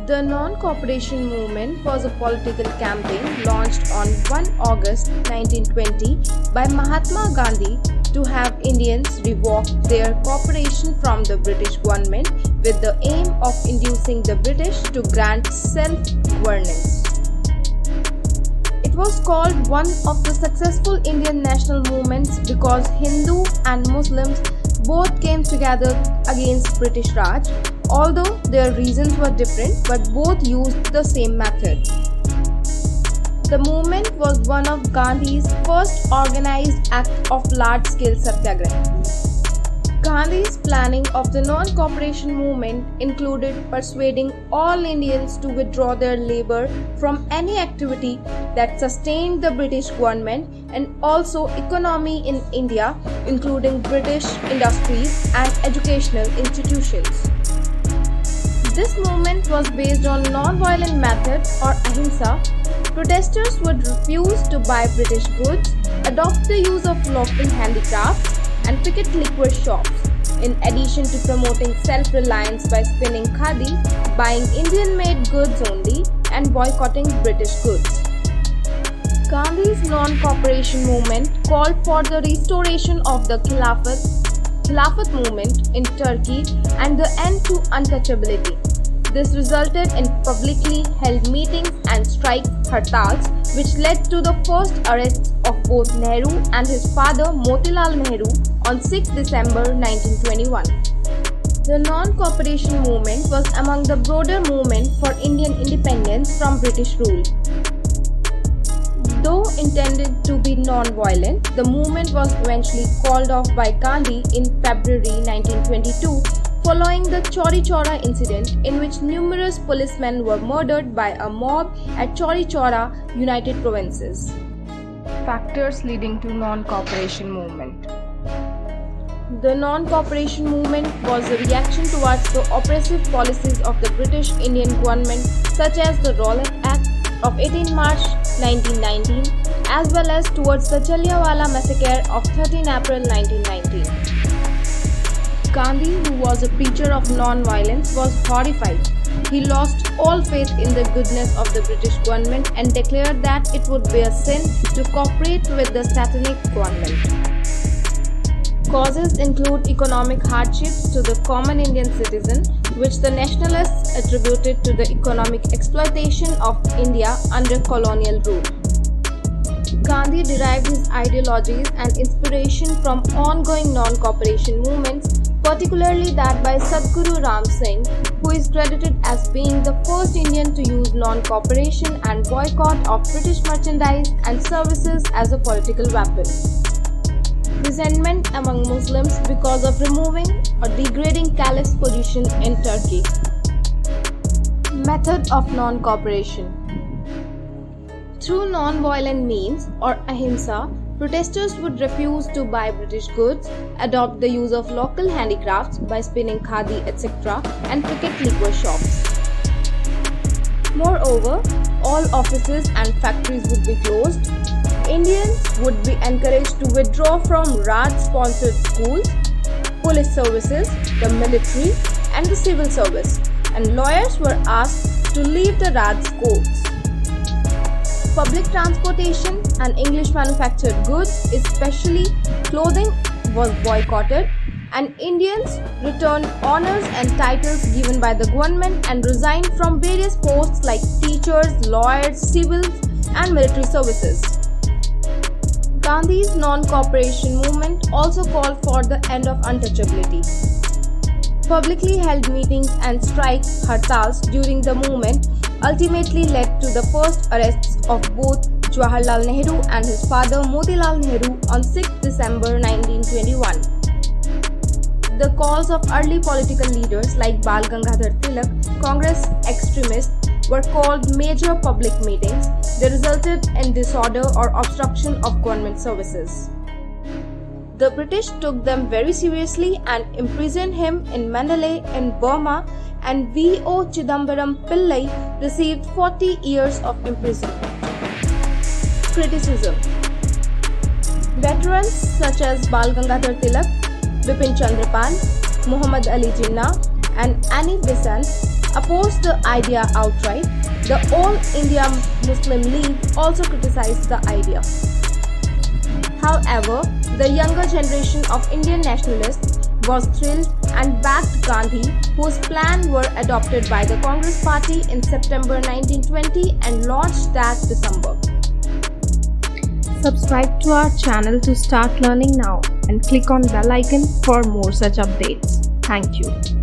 The Non-Cooperation movement was a political campaign launched on 1 August 1920 by Mahatma Gandhi to have Indians revoke their cooperation from the British government with the aim of inducing the British to grant self-governance. It was called one of the successful Indian national movements because Hindus and Muslims both came together against British Raj, although their reasons were different but both used the same method. The movement was one of Gandhi's first organized act of large-scale satyagraha. Gandhi's planning of the non-cooperation movement included persuading all Indians to withdraw their labor from any activity that sustained the British government and also economy in India, including British industries and educational institutions. This movement was based on non-violent method or ahimsa. Protesters would refuse to buy British goods, adopt the use of local handicrafts, and picket liquor shops, in addition to promoting self-reliance by spinning khadi, buying Indian-made goods only, and boycotting British goods. Gandhi's non-cooperation movement called for the restoration of the Khilafat movement in Turkey and the end to untouchability. This resulted in publicly held meetings and strike hartals, which led to the first arrests of both Nehru and his father Motilal Nehru on 6 December 1921. The non-cooperation movement was among the broader movement for Indian independence from British rule. Though intended to be non-violent, the movement was eventually called off by Gandhi in February 1922 following the Chauri Chaura incident in which numerous policemen were murdered by a mob at Chauri Chaura, United Provinces. Factors leading to non-cooperation movement. The non-cooperation movement was a reaction towards the oppressive policies of the British Indian government, such as the Rowlatt Acts of 18 March 1919, as well as towards the Jallianwala massacre of 13 April 1919. Gandhi, who was a preacher of non-violence, was horrified. He lost all faith in the goodness of the British government and declared that it would be a sin to cooperate with the satanic government. Causes include economic hardships to the common Indian citizen, which the nationalists attributed to the economic exploitation of India under colonial rule. Gandhi derived his ideologies and inspiration from ongoing non-cooperation movements, particularly that by Sadhguru Ram Singh, who is credited as being the first Indian to use non-cooperation and boycott of British merchandise and services as a political weapon. Resentment among Muslims because of removing or degrading Caliph's position in Turkey. Method of non-cooperation. Through non-violent means or ahimsa, protesters would refuse to buy British goods, adopt the use of local handicrafts by spinning khadi, etc., and picket liquor shops. Moreover, all offices and factories would be closed. Indians would be encouraged to withdraw from Raj-sponsored schools, police services, the military, and the civil service, and lawyers were asked to leave the Raj courts. Public transportation and English manufactured goods, especially clothing, was boycotted, and Indians returned honors and titles given by the government and resigned from various posts like teachers, lawyers, civil and military services. Gandhi's non-cooperation movement also called for the end of untouchability. Publicly held meetings and strikes, hartals during the movement ultimately led to the first arrests of both Jawaharlal Nehru and his father Motilal Nehru on 6 December 1921. The calls of early political leaders like Bal Gangadhar Tilak, Congress extremists, were called major public meetings. They resulted in disorder or obstruction of government services. The British took them very seriously and imprisoned him in Mandalay in Burma, and V.O. Chidambaram Pillai received 40 years of imprisonment. Criticism. Veterans such as Bal Gangadhar Tilak, Bipin Chandrapal, Muhammad Ali Jinnah, and Annie Besant opposed the idea outright. The All India Muslim League also criticized the idea. However, the younger generation of Indian nationalists was thrilled and backed Gandhi, whose plans were adopted by the Congress Party in September 1920 and launched that December. Subscribe to our channel to start learning now and click on bell icon for more such updates. Thank you.